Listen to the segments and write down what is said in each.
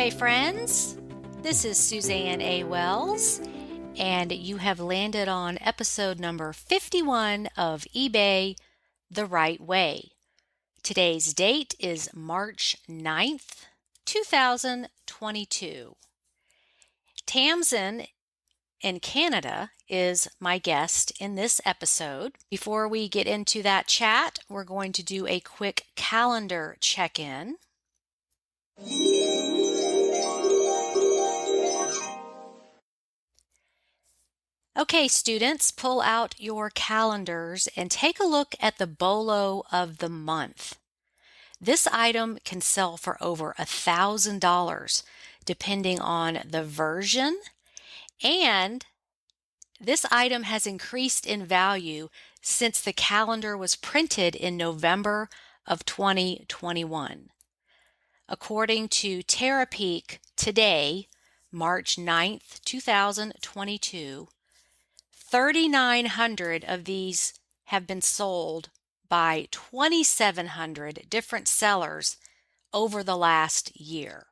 eBay friends. This is Suzanne A. Wells, and you have landed on episode number 51 of eBay the Right Way. Today's date is March 9th, 2022. Tamsin in Canada is my guest in this episode. Before we get into that chat, we're going to do a quick calendar check-in. Okay, students, pull out your calendars and take a look at the BOLO of the month. This item can sell for over $1,000 depending on the version, and this item has increased in value since the calendar was printed in November of 2021. According to Terapeak today, March 9th, 2022, 3,900 of these have been sold by 2,700 different sellers over the last year.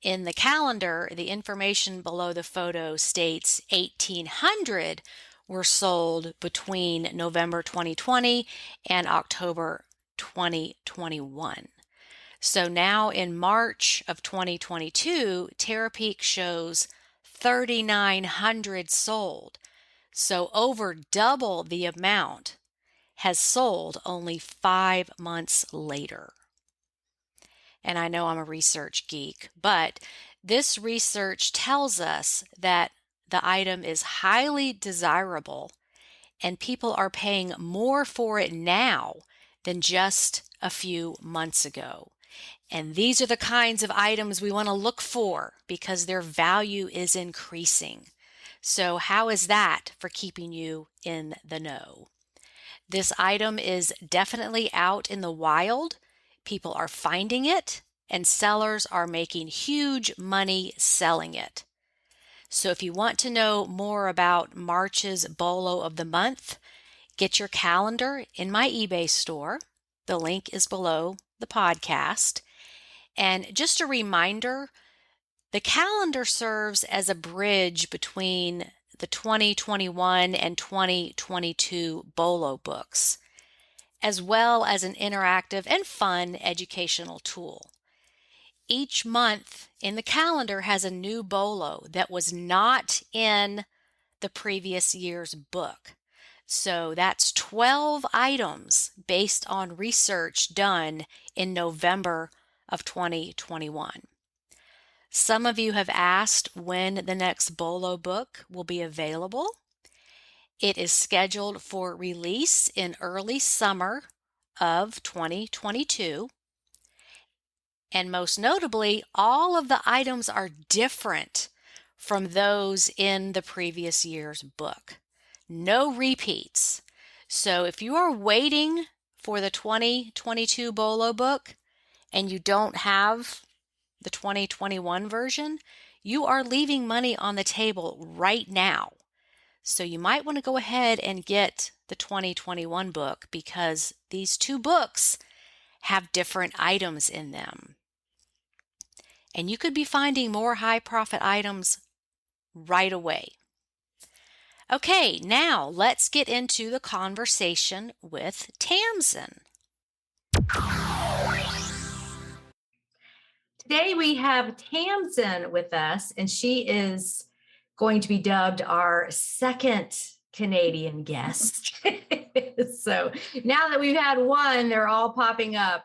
In the calendar, the information below the photo states 1,800 were sold between November 2020 and October 2021. So now in March of 2022, Terapeak shows 3,900 sold. So over double the amount has sold only 5 months later. And I know I'm a research geek, but this research tells us that the item is highly desirable and people are paying more for it now than just a few months ago. And these are the kinds of items we want to look for because their value is increasing. So how is that for keeping you in the know? This item is definitely out in the wild. People are finding it, and sellers are making huge money selling it. So if you want to know more about March's BOLO of the month, get your calendar in my eBay store. The link is below the podcast. And just a reminder, the calendar serves as a bridge between the 2021 and 2022 BOLO books, as well as an interactive and fun educational tool. Each month in the calendar has a new BOLO that was not in the previous year's book. So that's 12 items based on research done in November of 2021. Some of you have asked when the next BOLO book will be available. It is scheduled for release in early summer of 2022. And most notably, all of the items are different from those in the previous year's book. No repeats. So if you are waiting for the 2022 BOLO book and you don't have the 2021 version, you are leaving money on the table right now. So you might want to go ahead and get the 2021 book because these two books have different items in them. And you could be finding more high profit items right away. Okay, now let's get into the conversation with Tamsin. Today we have Tamsin with us, and she is going to be dubbed our second Canadian guest. So now that we've had one, they're all popping up.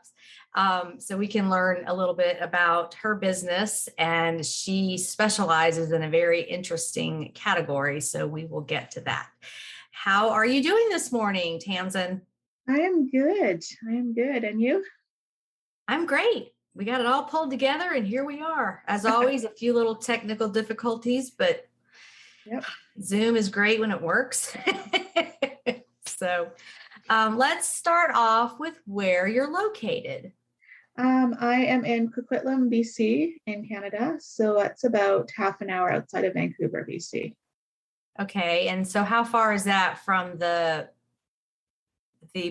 So we can learn a little bit about her business, and she specializes in a very interesting category. So we will get to that. How are you doing this morning, Tamsin? I am good. And you? I'm great. We got it all pulled together, and here we are. As always, a few little technical difficulties, but Yep. Zoom is great when it works. So let's start off with where you're located. I am in Coquitlam, BC, in Canada. So that's about half an hour outside of Vancouver, BC. Okay, and so how far is that from the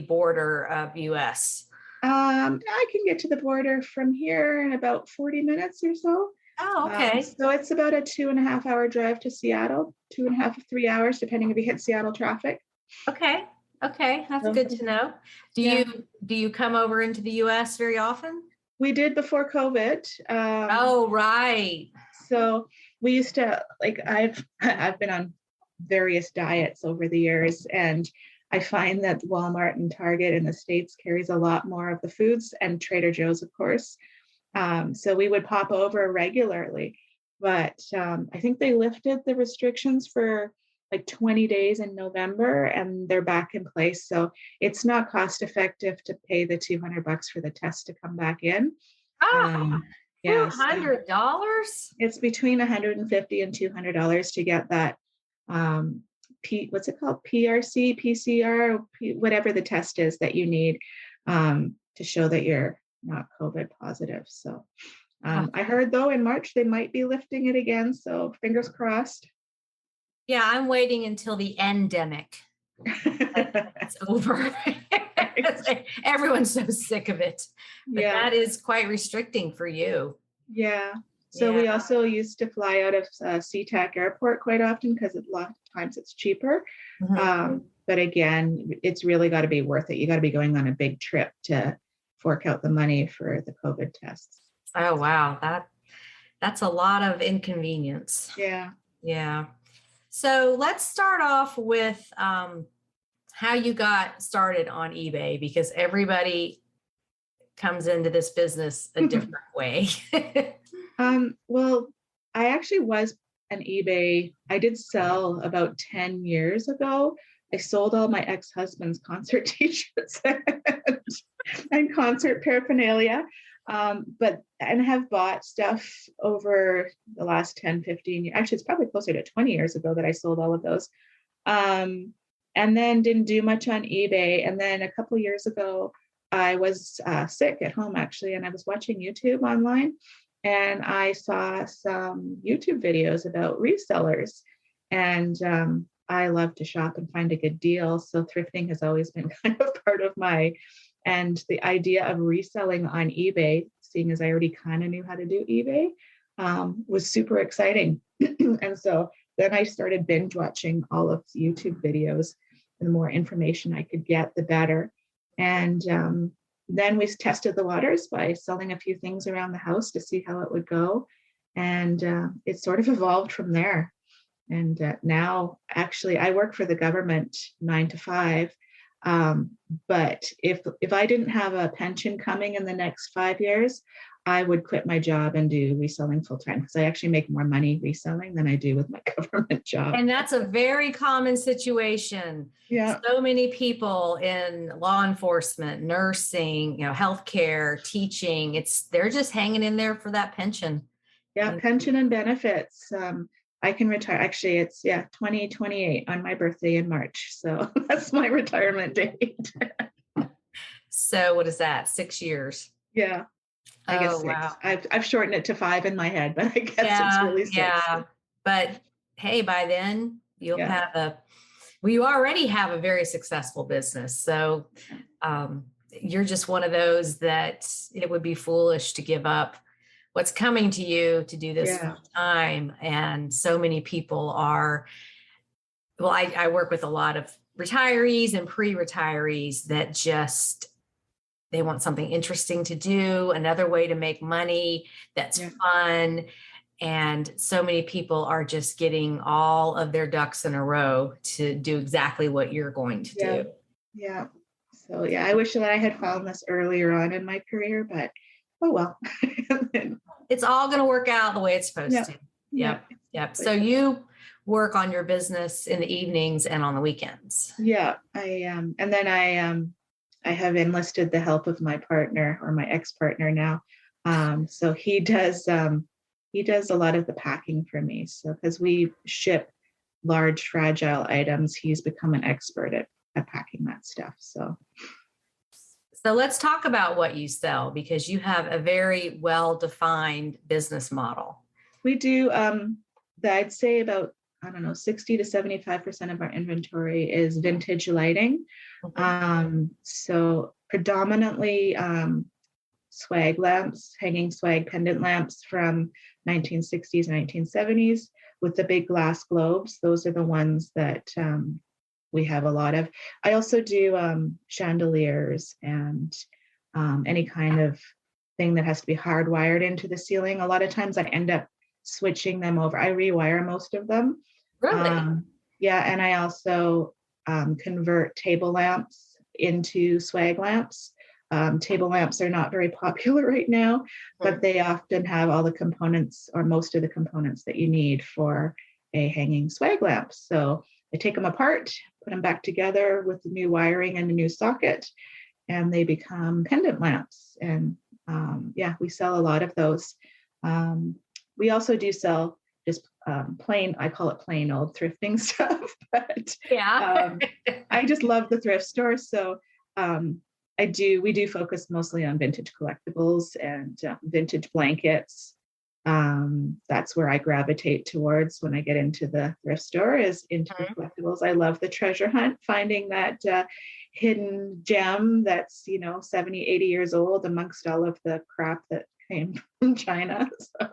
border of US? I can get to the border from here in about 40 minutes or so. Oh, okay. So it's about a 2.5 hour drive to Seattle, 2.5 to 3 hours, depending if you hit Seattle traffic. Okay. Okay. That's So good to know. Do yeah, you come over into the US very often? we did before COVID. Oh, right. So we used to like I've been on various diets over the years, and I find that Walmart and Target in the States carries a lot more of the foods, and Trader Joe's, of course. So we would pop over regularly, but I think they lifted the restrictions for like 20 days in November, and they're back in place. So it's not cost effective to pay the $200 for the test to come back in. Oh, Yeah, so $200? it's between 150 and $200 to get that what's it called? PRC, PCR, whatever the test is that you need to show that you're not COVID positive. So I heard though in March they might be lifting it again. So fingers crossed. Yeah, I'm waiting until the endemic. It's over. Everyone's so sick of it. But Yeah. that is quite restricting for you. Yeah. So we Yeah. also used to fly out of SeaTac Airport quite often because a lot of times it's cheaper. But again, it's really got to be worth it. You got to be going on a big trip to fork out the money for the COVID tests. Oh, wow. That's a lot of inconvenience. Yeah. Yeah. So let's start off with how you got started on eBay, because everybody comes into this business a different way. Well, I actually was an eBay. I did sell about 10 years ago. I sold all my ex-husband's concert t-shirts and concert paraphernalia. And have bought stuff over the last 10, 15 years. Actually, it's probably closer to 20 years ago that I sold all of those. And then didn't do much on eBay. And then a couple of years ago, I was sick at home, actually, and I was watching YouTube online. And I saw some YouTube videos about resellers. And I love to shop and find a good deal. So thrifting has always been kind of part of and the idea of reselling on eBay, seeing as I already kind of knew how to do eBay, was super exciting. And so then I started binge watching all of the YouTube videos. And the more information I could get, the better. And then we tested the waters by selling a few things around the house to see how it would go. And it sort of evolved from there. And now, actually, I work for the government 9 to 5. But if I didn't have a pension coming in the next 5 years, I would quit my job and do reselling full time, because I actually make more money reselling than I do with my government job. And that's a very common situation. Yeah. So many people in law enforcement, nursing, healthcare, teaching, they're just hanging in there for that pension. Yeah, pension and benefits. I can retire. Actually, it's 2028 on my birthday in March. So that's my retirement date. So what is that? 6 years? Yeah. I guess 6. Wow. I've shortened it to 5 in my head, but I guess it's really 6. Yeah. But hey, by then you'll have you already have a very successful business. So you're just one of those that it would be foolish to give up what's coming to you to do this full time. And so many people are, I work with a lot of retirees and pre-retirees that they want something interesting to do, another way to make money that's fun. And so many people are just getting all of their ducks in a row to do exactly what you're going to do. Yeah. So I wish that I had found this earlier on in my career, but oh well. It's all going to work out the way it's supposed to. Yep. So you work on your business in the evenings and on the weekends. Yeah, I am. And then I have enlisted the help of my partner, or my ex-partner now. So he does a lot of the packing for me. So because we ship large, fragile items, he's become an expert at packing that stuff. So let's talk about what you sell, because you have a very well-defined business model. We do, I'd say about, 60 to 75% of our inventory is vintage lighting. So predominantly swag lamps, hanging swag pendant lamps from 1960s, 1970s with the big glass globes. Those are the ones that we have a lot of. I also do chandeliers and any kind of thing that has to be hardwired into the ceiling. A lot of times I end up switching them over. I rewire most of them. Really? Yeah, and I also convert table lamps into swag lamps. Table lamps are not very popular right now, but they often have all the components or most of the components that you need for a hanging swag lamp. So I take them apart, put them back together with the new wiring and a new socket, and they become pendant lamps. And yeah, we sell a lot of those. We also do sell just plain, I call it plain old thrifting stuff, but Yeah. I just love the thrift store. So we do focus mostly on vintage collectibles and vintage blankets. That's where I gravitate towards when I get into the thrift store, is into the collectibles. I love the treasure hunt, finding that hidden gem that's, 70, 80 years old amongst all of the crap that came from China. So,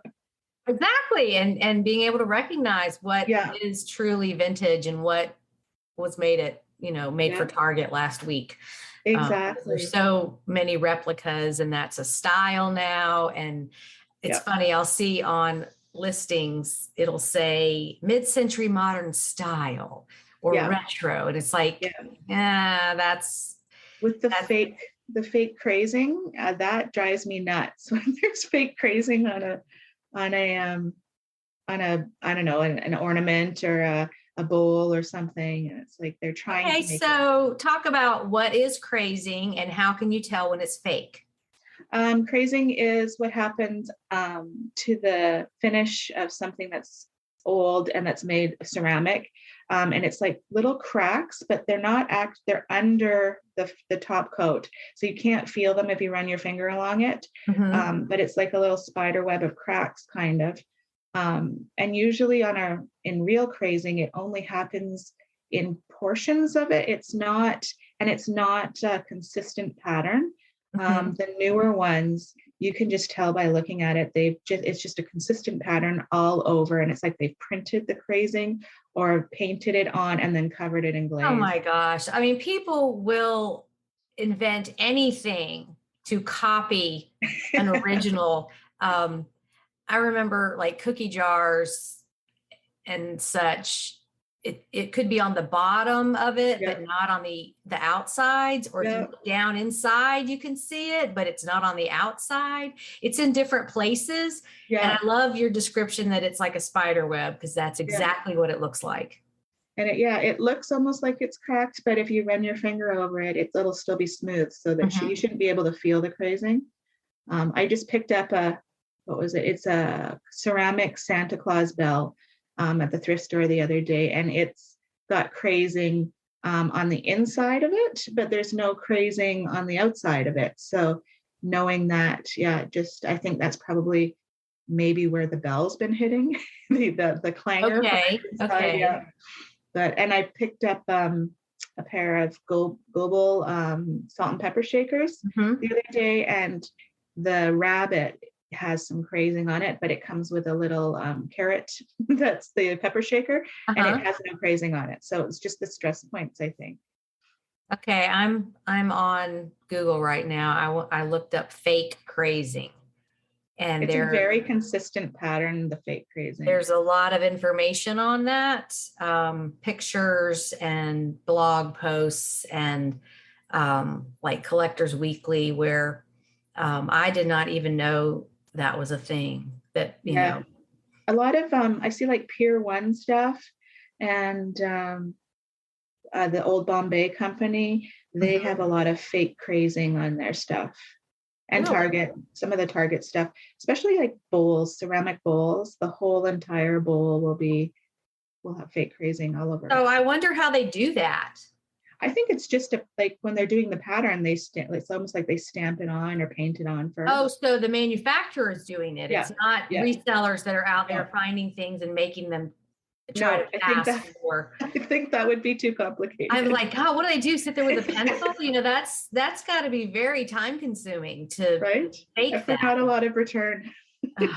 Exactly. And being able to recognize what yeah, is truly vintage and what was made for yeah, Target last week. There's exactly. so many replicas, and that's a style now. And it's Yeah, funny, I'll see on listings, it'll say mid-century modern style or yeah, retro. And it's like, yeah. yeah, that's With the fake crazing, that drives me nuts when there's fake crazing on a I don't know, an ornament or a bowl or something. And it's like they're trying okay. to make it. So talk about what is crazing and how can you tell when it's fake? Crazing is what happens to the finish of something that's old and that's made of ceramic. And it's like little cracks, but they're under the top coat. So you can't feel them if you run your finger along it. Mhm. But it's like a little spider web of cracks, kind of. And usually in real crazing, it only happens in portions of it. It's not a consistent pattern. Mhm. The newer ones, you can just tell by looking at it. It's just a consistent pattern all over, and it's like they've printed the crazing or painted it on and then covered it in Oh glaze. my gosh. I mean, people will invent anything to copy an original. Um, I remember like cookie jars and such. It could be on the bottom of it, Yeah, but not on the outsides. Or if you yeah, look down inside, you can see it, but it's not on the outside. It's in different places. And yeah, I love your description that it's like a spider web, because that's yeah. exactly what it looks like. And it looks almost like it's cracked, but if you run your finger over it, it'll still be smooth, so that you Mhm. shouldn't be able to feel the crazing. I just picked up what was it? It's a ceramic Santa Claus bell at the thrift store the other day, and it's got crazing on the inside of it, but there's no crazing on the outside of it. So knowing that, yeah, just I think that's probably maybe where the bell's been hitting the clangor from Okay. inside. Okay. Yeah, and I picked up a pair of global salt and pepper shakers Mhm. the other day, and the rabbit has some crazing on it, but it comes with a little carrot that's the pepper shaker, and it Uh-huh. has no crazing on it. So it's just the stress points, I think. Okay, I'm on Google right now. I looked up fake crazing, and It's a very consistent pattern, the fake crazing. there's a lot of information on that, pictures and blog posts and like Collectors Weekly, where I did not even know that was a thing. Yeah, a lot of I see like Pier One stuff, and the old Bombay company. They have Mhm. a lot of fake crazing on their stuff. And Really. Target, some of the Target stuff, especially like bowls, ceramic bowls, the whole entire bowl will have fake crazing all over. So I wonder how they do that. I think it's just like when they're doing the pattern, it's almost like they stamp it on or paint it on Oh, first. so the manufacturer is doing it. Yeah, It's not yeah, resellers that are out no, there finding things and making them try No, to pass for. I think that would be too I'm complicated, like, God, what do they do? Sit there with a pencil? That's got to be very time consuming to right? fake For that. not a lot of return. Oh,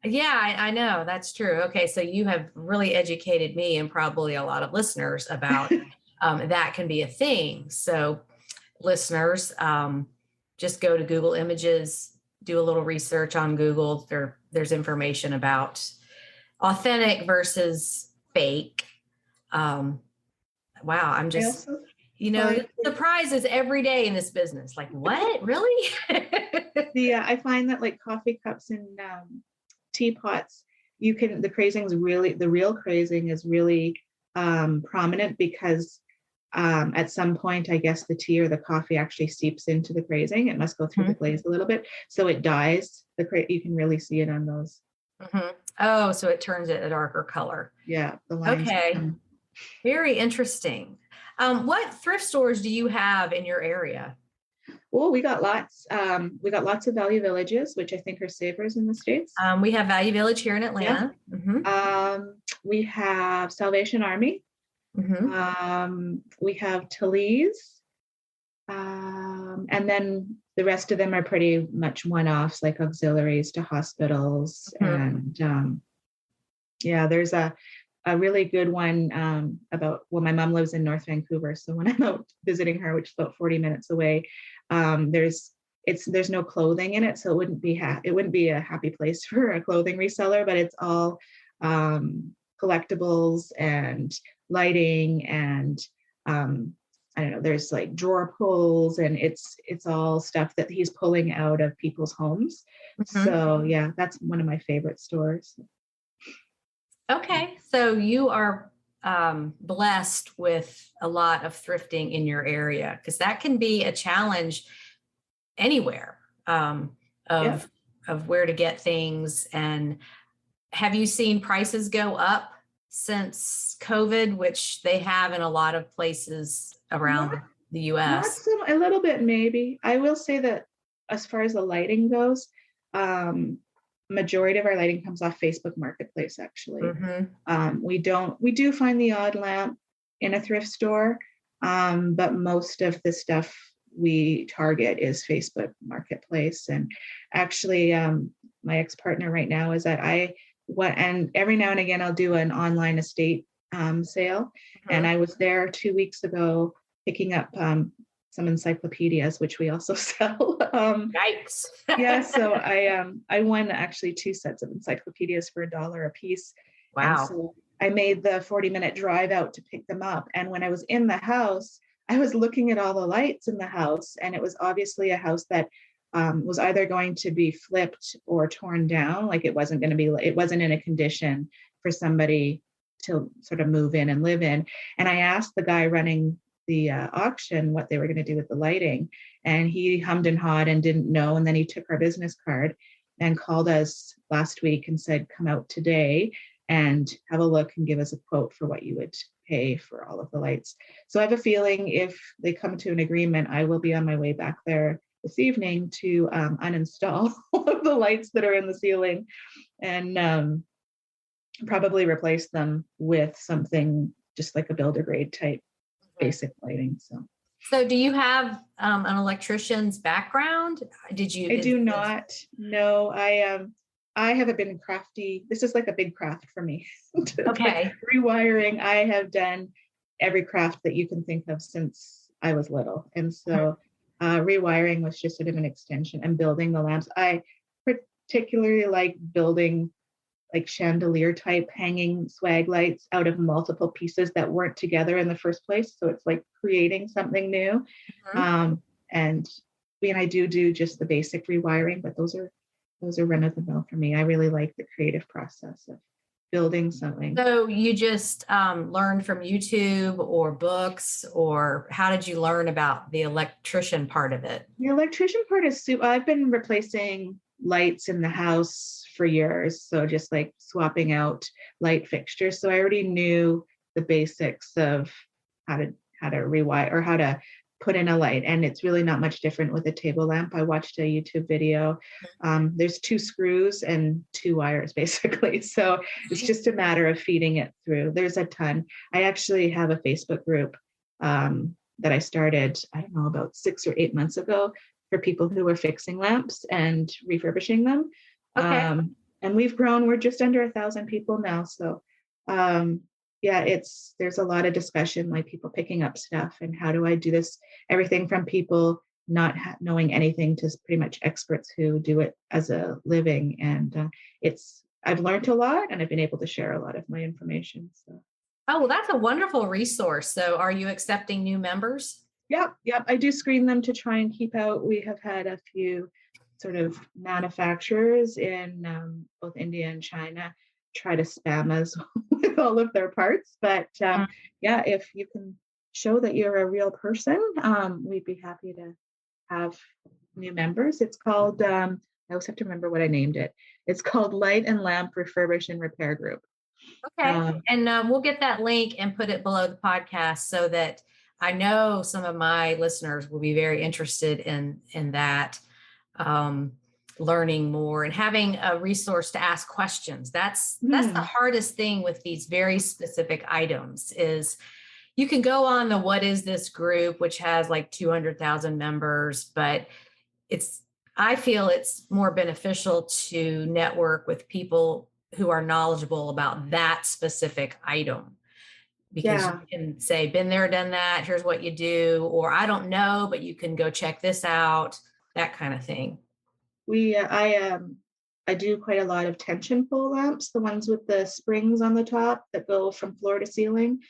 yeah, I know. That's true. Okay, so you have really educated me and probably a lot of listeners about that can be a thing. So, listeners, just go to Google Images, do a little research on Google. There's information about authentic versus fake. Um, wow, I'm I just, also find surprises every day in this business. Like, what? Really? I find that like coffee cups and teapots, the real crazing is really prominent because at some point, I guess the tea or the coffee actually seeps into the crazing. It must go through the glaze a little bit, so it dyes. You can really see it on those. Mm-hmm. Oh, so it turns it a darker color. Yeah, the lines. Okay. Very interesting. What thrift stores do you have in your area? Well, we got lots. We got lots of value villages, which I think are savers in the States. We have Value Village here in Yeah. Atlanta. Mm-hmm. We have Salvation Army. We have Talese. And then the rest of them are pretty much one-offs, like auxiliaries to hospitals. And yeah, there's a really good one my mom lives in North Vancouver. So when I'm out visiting her, which is about 40 minutes away, there's no clothing in it. So it wouldn't be a happy place for a clothing reseller, but it's all collectibles and lighting and I don't know, there's like drawer pulls and it's all stuff that he's pulling out of people's homes. So yeah, that's one of my favorite stores. Okay, so you are blessed with a lot of thrifting in your area because that can be a challenge anywhere of where to get things. And have you seen prices go up since COVID, which they have in a lot of places around the U.S.? A little bit, maybe. I will say that as far as the lighting goes, majority of our lighting comes off Facebook Marketplace, actually. We do find the odd lamp in a thrift store, but most of the stuff we target is Facebook Marketplace. And actually, my ex-partner right now is that and every now and again, I'll do an online estate sale. And I was there 2 weeks ago picking up some encyclopedias, which we also sell. Yikes. Yeah, so I won actually 2 sets of encyclopedias for $1 a piece. Wow. And so I made the 40-minute drive out to pick them up. And when I was in the house, I was looking at all the lights in the house, and it was obviously a house that was either going to be flipped or torn down. Like it wasn't in a condition for somebody to sort of move in and live in. And I asked the guy running the auction what they were going to do with the lighting, and he hummed and hawed and didn't know. And then he took our business card and called us last week and said, come out today and have a look and give us a quote for what you would pay for all of the lights. So I have a feeling if they come to an agreement, I will be on my way back there this evening to uninstall all of the lights that are in the ceiling and probably replace them with something just like a builder grade type basic lighting. So do you have an electrician's background? I do not. No, I haven't been crafty. This is like a big craft for me. Okay. Rewiring. I have done every craft that you can think of since I was little. And so rewiring was just sort of an extension, and building the lamps. I particularly like building like chandelier type hanging swag lights out of multiple pieces that weren't together in the first place. So it's like creating something new. And I do just the basic rewiring, but those are run of the mill for me. I really like the creative process of building something. So you just learned from YouTube or books, or how did you learn about the electrician part of it? The electrician part is I've been replacing lights in the house for years. So just like swapping out light fixtures. So I already knew the basics of how to rewire or how to put in a light, and it's really not much different with a table lamp. I watched a YouTube video. There's 2 screws and 2 wires basically. So it's Right. just a matter of feeding it through. There's a ton. I actually have a Facebook group that I started, I don't know, about 6 or 8 months ago for people who were fixing lamps and refurbishing them. Okay. And we've grown, we're just under 1,000 people now. So yeah, there's a lot of discussion, like people picking up stuff and how do I do this? Everything from people not knowing anything to pretty much experts who do it as a living. And I've learned a lot, and I've been able to share a lot of my information. So. Oh, well, that's a wonderful resource. So are you accepting new members? Yep. I do screen them to try and keep out. We have had a few sort of manufacturers in both India and China try to spam us with all of their parts. But yeah, if you can show that you're a real person, we'd be happy to have new members. It's called, I always have to remember what I named it. It's called Light and Lamp Refurbish and Repair Group. Okay. And we'll get that link and put it below the podcast so that I know some of my listeners will be very interested in that, learning more and having a resource to ask questions. That's the hardest thing with these very specific items is you can go on the What Is This group, which has like 200,000 members, but I feel it's more beneficial to network with people who are knowledgeable about that specific item. Because you can say, been there, done that, here's what you do, or I don't know, but you can go check this out, that kind of thing. I do quite a lot of tension pull lamps, the ones with the springs on the top that go from floor to ceiling.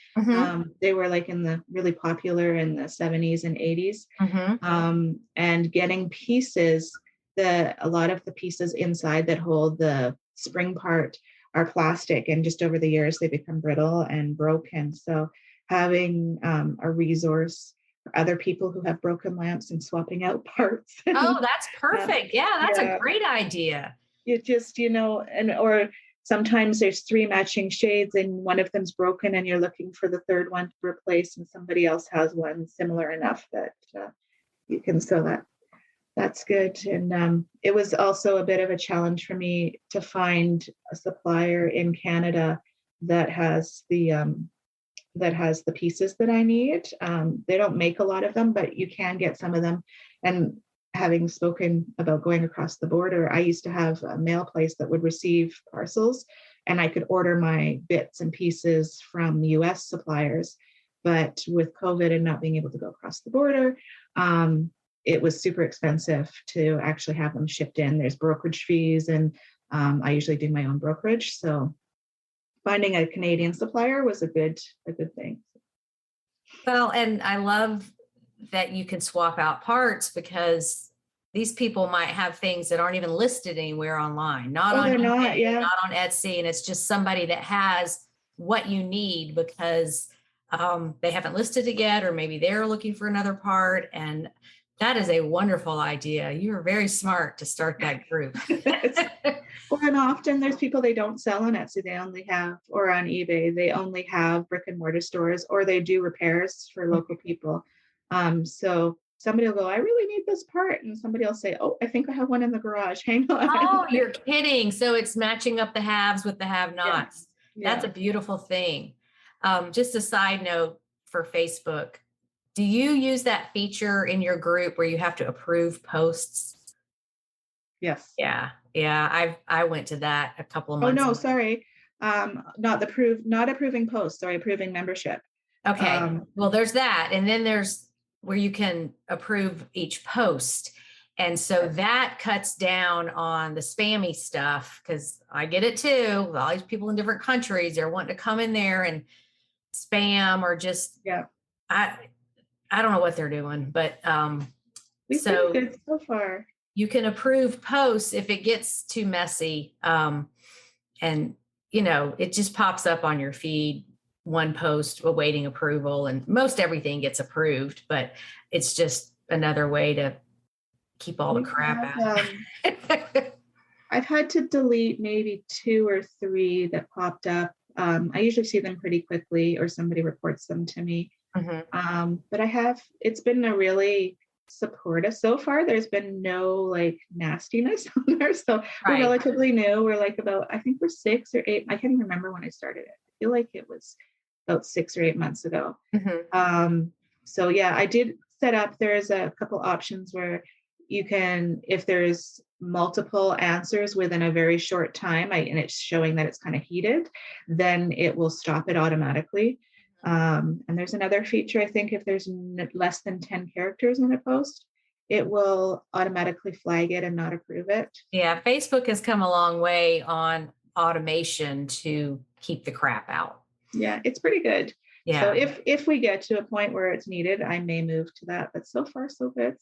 They were like really popular in the 70s and 80s. And getting pieces, a lot of the pieces inside that hold the spring part are plastic, and just over the years they become brittle and broken. So having a resource for other people who have broken lamps and swapping out parts. Oh, that's perfect. Yeah, that's a great idea. You just, or sometimes there's 3 matching shades and one of them's broken and you're looking for the third one to replace, and somebody else has one similar enough that you can sew that's good. And it was also a bit of a challenge for me to find a supplier in Canada that has the pieces that I need. They don't make a lot of them, but you can get some of them. And having spoken about going across the border, I used to have a mail place that would receive parcels, and I could order my bits and pieces from US suppliers. But with COVID and not being able to go across the border, it was super expensive to actually have them shipped in. There's brokerage fees, and I usually do my own brokerage. So finding a Canadian supplier was a good thing. Well, and I love that you can swap out parts, because these people might have things that aren't even listed anywhere online, not on eBay, not on Etsy. And it's just somebody that has what you need because they haven't listed it yet, or maybe they're looking for another part. And that is a wonderful idea. You're very smart to start that group. And often there's people they don't sell on Etsy. They only have, or on eBay, they only have brick and mortar stores, or they do repairs for local people. So somebody will go, I really need this part. And somebody will say, oh, I think I have one in the garage. Hang on. Oh, you're kidding. So it's matching up the haves with the have-nots. Yeah. That's a beautiful thing. Just a side note for Facebook. Do you use that feature in your group where you have to approve posts? Yes. Yeah. I went to that a couple of months ago. ago. Sorry. Not approving posts. Sorry, approving membership. Okay. Well, there's that. And then there's where you can approve each post. And so that cuts down on the spammy stuff, because I get it too. All these people in different countries, they're wanting to come in there and spam or just, I don't know what they're doing, but we've been good so far. You can approve posts if it gets too messy. And, it just pops up on your feed, one post awaiting approval, and most everything gets approved, but it's just another way to keep all the crap out. I've had to delete maybe 2 or 3 that popped up. I usually see them pretty quickly, or somebody reports them to me. But it's been a really supportive so far. There's been no like nastiness on there. So we're Right. relatively new. We're like I think we're 6 or 8. I can't even remember when I started it. I feel like it was about 6 or 8 months ago. So yeah, I did set up, there's a couple options where you can, if there's multiple answers within a very short time, and it's showing that it's kind of heated, then it will stop it automatically. And there's another feature, I think if there's less than 10 characters in a post, it will automatically flag it and not approve it. Yeah, Facebook has come a long way on automation to keep the crap out. Yeah, it's pretty good. Yeah. So if we get to a point where it's needed, I may move to that. But so far, so good.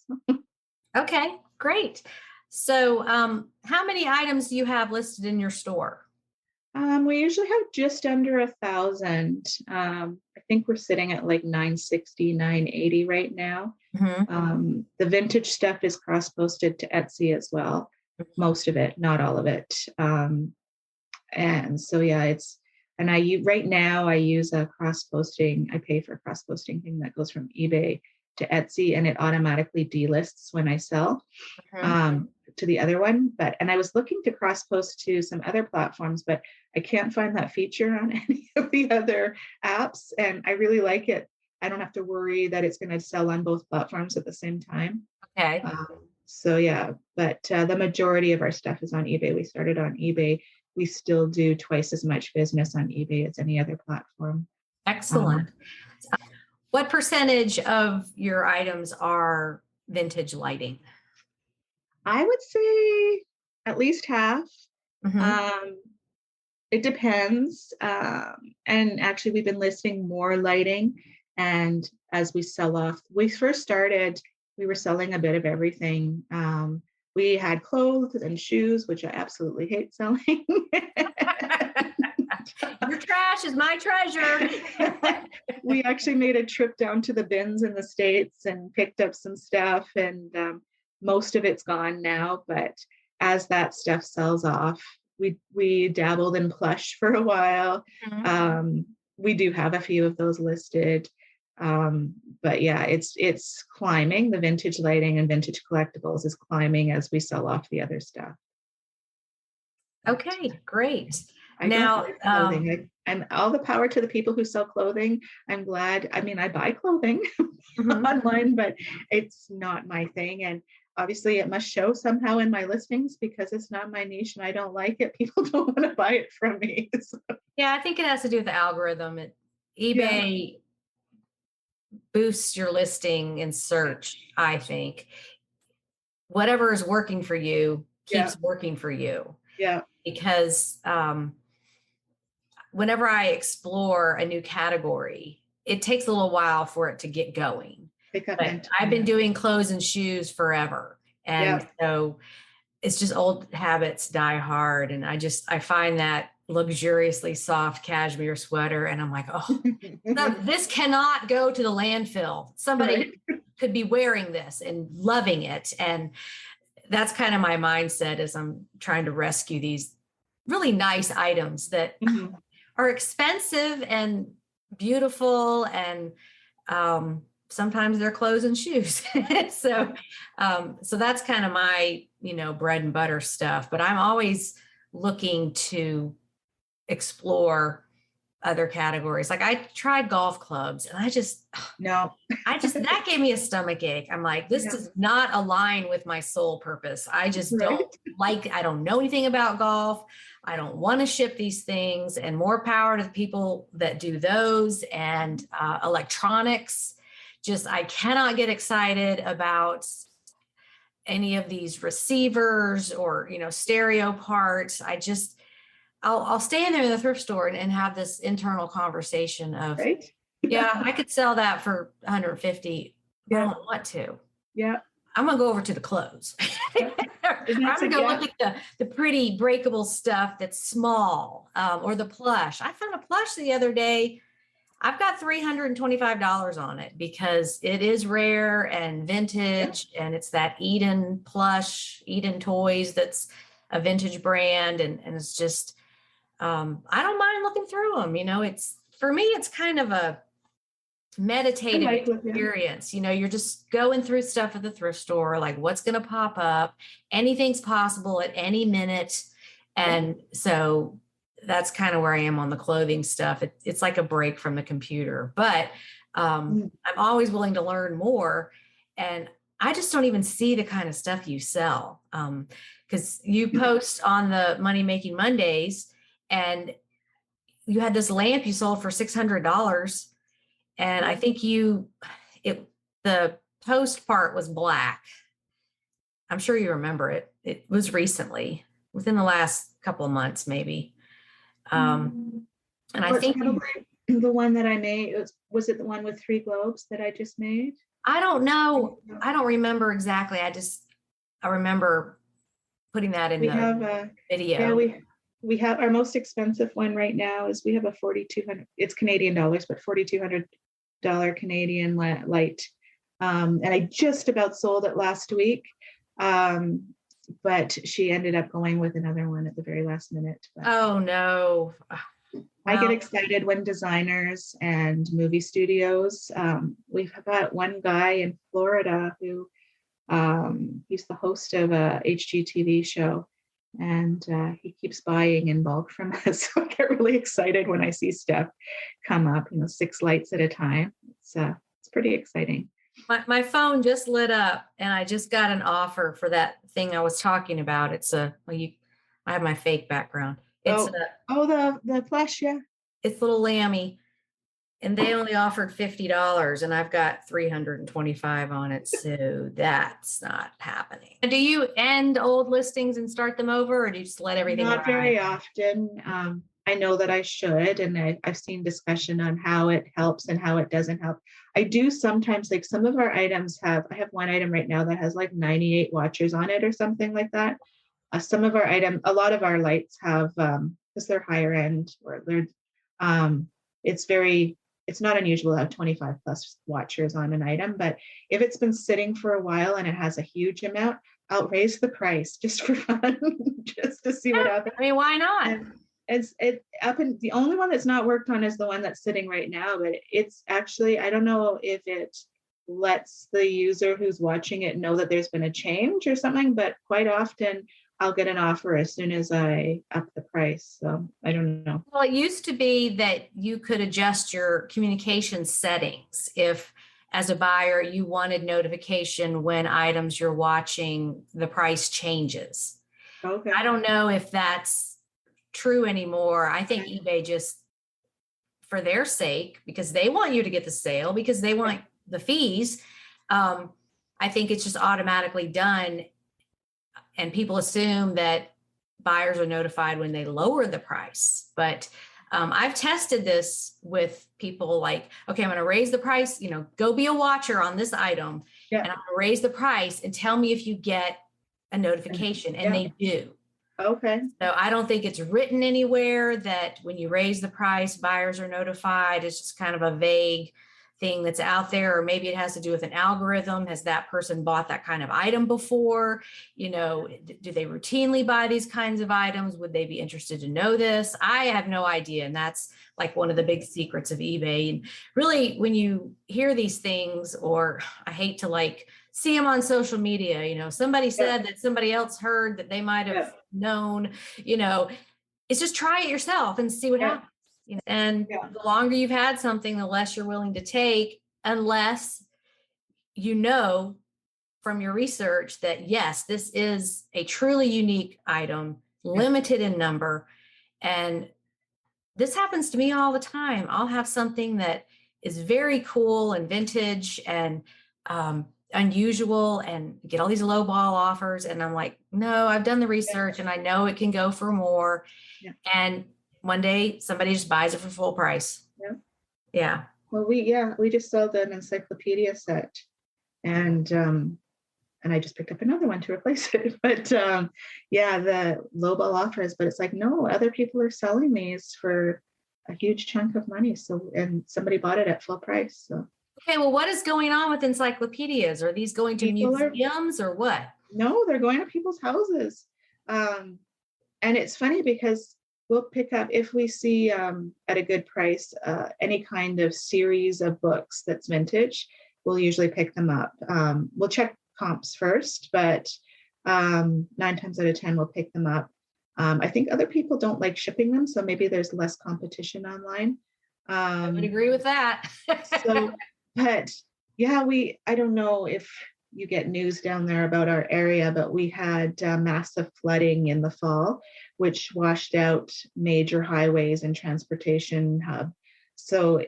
Okay, great. So how many items do you have listed in your store? We usually have just under 1,000. I think we're sitting at like 960, 980 right now. The vintage stuff is cross-posted to Etsy as well. Most of it, not all of it. And so, yeah, right now I use a cross-posting, I pay for a cross-posting thing that goes from eBay to Etsy, and it automatically delists when I sell to the other one. And I was looking to cross-post to some other platforms, but I can't find that feature on any of the other apps. And I really like it. I don't have to worry that it's going to sell on both platforms at the same time. Okay. So yeah, but the majority of our stuff is on eBay. We started on eBay. We still do twice as much business on eBay as any other platform. Excellent. What percentage of your items are vintage lighting? I would say at least half. It depends. And actually, we've been listing more lighting. And as we sell off, we first started, we were selling a bit of everything. We had clothes and shoes, which I absolutely hate selling. Your trash is my treasure. We actually made a trip down to the bins in the States and picked up some stuff, and most of it's gone now. But as that stuff sells off, we dabbled in plush for a while. We do have a few of those listed. But yeah, it's climbing. The vintage lighting and vintage collectibles is climbing as we sell off the other stuff. Okay, great. Now, clothing. I'm all the power to the people who sell clothing. I'm glad. I mean, I buy clothing online, but it's not my thing. And obviously it must show somehow in my listings because it's not my niche and I don't like it. People don't want to buy it from me. So. Yeah, I think it has to do with the algorithm. eBay boosts your listing in search, I think. Whatever is working for you keeps working for you. Yeah. Because whenever I explore a new category, it takes a little while for it to get going. But I've been doing clothes and shoes forever. And so it's just old habits die hard. And I find that luxuriously soft cashmere sweater. And I'm like, oh, no, this cannot go to the landfill. Somebody could be wearing this and loving it. And that's kind of my mindset as I'm trying to rescue these really nice items that are expensive and beautiful. And sometimes they're clothes and shoes. So that's kind of my, bread and butter stuff, but I'm always looking to explore other categories. Like I tried golf clubs and that gave me a stomach ache. I'm like, this does not align with my sole purpose. I just I don't know anything about golf. I don't want to ship these things, and more power to the people that do those and electronics. I cannot get excited about any of these receivers or, stereo parts. I'll stand there in the thrift store and have this internal conversation of, I could sell that for 150. I don't want to. Yeah. I'm going to go over to the clothes. I'm going to go look at the pretty breakable stuff that's small, or the plush. I found a plush the other day. I've got $325 on it because it is rare and vintage, and it's that Eden plush, Eden Toys. That's a vintage brand. And it's just, I don't mind looking through them. For me, it's kind of meditative like with him. experience. You're just going through stuff at the thrift store, like what's going to pop up. Anything's possible at any minute. And so that's kind of where I am on the clothing stuff. It's like a break from the computer, but I'm always willing to learn more. And I just don't even see the kind of stuff you sell. Because you post on the Money Making Mondays, and you had this lamp you sold for $600. And I think the post part was black. I'm sure you remember it. It was recently, within the last couple of months, maybe. And I think probably the one that I made, was it the one with 3 globes that I just made? I don't know. I don't remember exactly. I remember putting that in the video. Yeah, we have our most expensive one right now is we have a 4,200, it's Canadian dollars, but $4,200 Canadian light. And I just about sold it last week. But she ended up going with another one at the very last minute. But oh no. I get excited when designers and movie studios, we've got one guy in Florida who he's the host of a HGTV show, and he keeps buying in bulk from us. So I get really excited when I see stuff come up, 6 lights at a time. It's pretty exciting. My phone just lit up, and I just got an offer for that thing I was talking about. I have my fake background. It's the plush, yeah. It's little Lammy, and they only offered $50, and I've got 325 on it, so that's not happening. Do you end old listings and start them over, or do you just let everything Not ride? Very often. I know that I should, and I've seen discussion on how it helps and how it doesn't help. I do sometimes, like some of our items I have one item right now that has like 98 watchers on it or something like that. Some of our a lot of our lights have, because they're higher end, or they're, it's not unusual to have 25 plus watchers on an item, but if it's been sitting for a while and it has a huge amount, I'll raise the price just for fun, just to see what happens. I mean, why not? And the only one that's not worked on is the one that's sitting right now, but it's actually, I don't know if it lets the user who's watching it know that there's been a change or something, but quite often I'll get an offer as soon as I up the price. So I don't know. Well, it used to be that you could adjust your communication settings if, as a buyer, you wanted notification when items you're watching, the price changes. Okay. I don't know if that's true anymore. I think eBay just, for their sake, because they want you to get the sale, because they want the fees, I think it's just automatically done. And people assume that buyers are notified when they lower the price. But I've tested this with people like, okay, I'm going to raise the price, go be a watcher on this item. Yeah. And I'm going to raise the price and tell me if you get a notification. And they do. Okay. So I don't think it's written anywhere that when you raise the price, buyers are notified. It's just kind of a vague thing that's out there, or maybe it has to do with an algorithm. Has that person bought that kind of item before? Do they routinely buy these kinds of items? Would they be interested to know this? I have no idea. And that's like one of the big secrets of eBay. And really, when you hear these things, or I hate to see them on social media, somebody said that somebody else heard that they might have known, it's just try it yourself and see what happens. And the longer you've had something, the less you're willing to take, unless from your research that, yes, this is a truly unique item, limited in number. And this happens to me all the time. I'll have something that is very cool and vintage and unusual, and get all these low ball offers. And I'm like, no, I've done the research and I know it can go for more. Yeah. And one day somebody just buys it for full price. Yeah. Yeah. Well, we just sold an encyclopedia set, and I just picked up another one to replace it. But the lowball offers, but it's like, no, other people are selling these for a huge chunk of money. So, and somebody bought it at full price. So. Okay. Well, what is going on with encyclopedias? Are these going to museums or what? No, they're going to people's houses. And it's funny because we'll pick up if we see at a good price any kind of series of books that's vintage. We'll usually pick them up. We'll check comps first, but 9 times out of 10 we'll pick them up. I think other people don't like shipping them, so maybe there's less competition online. I would agree with that. So, but yeah, I don't know if you get news down there about our area, but we had massive flooding in the fall, which washed out major highways and transportation hub. So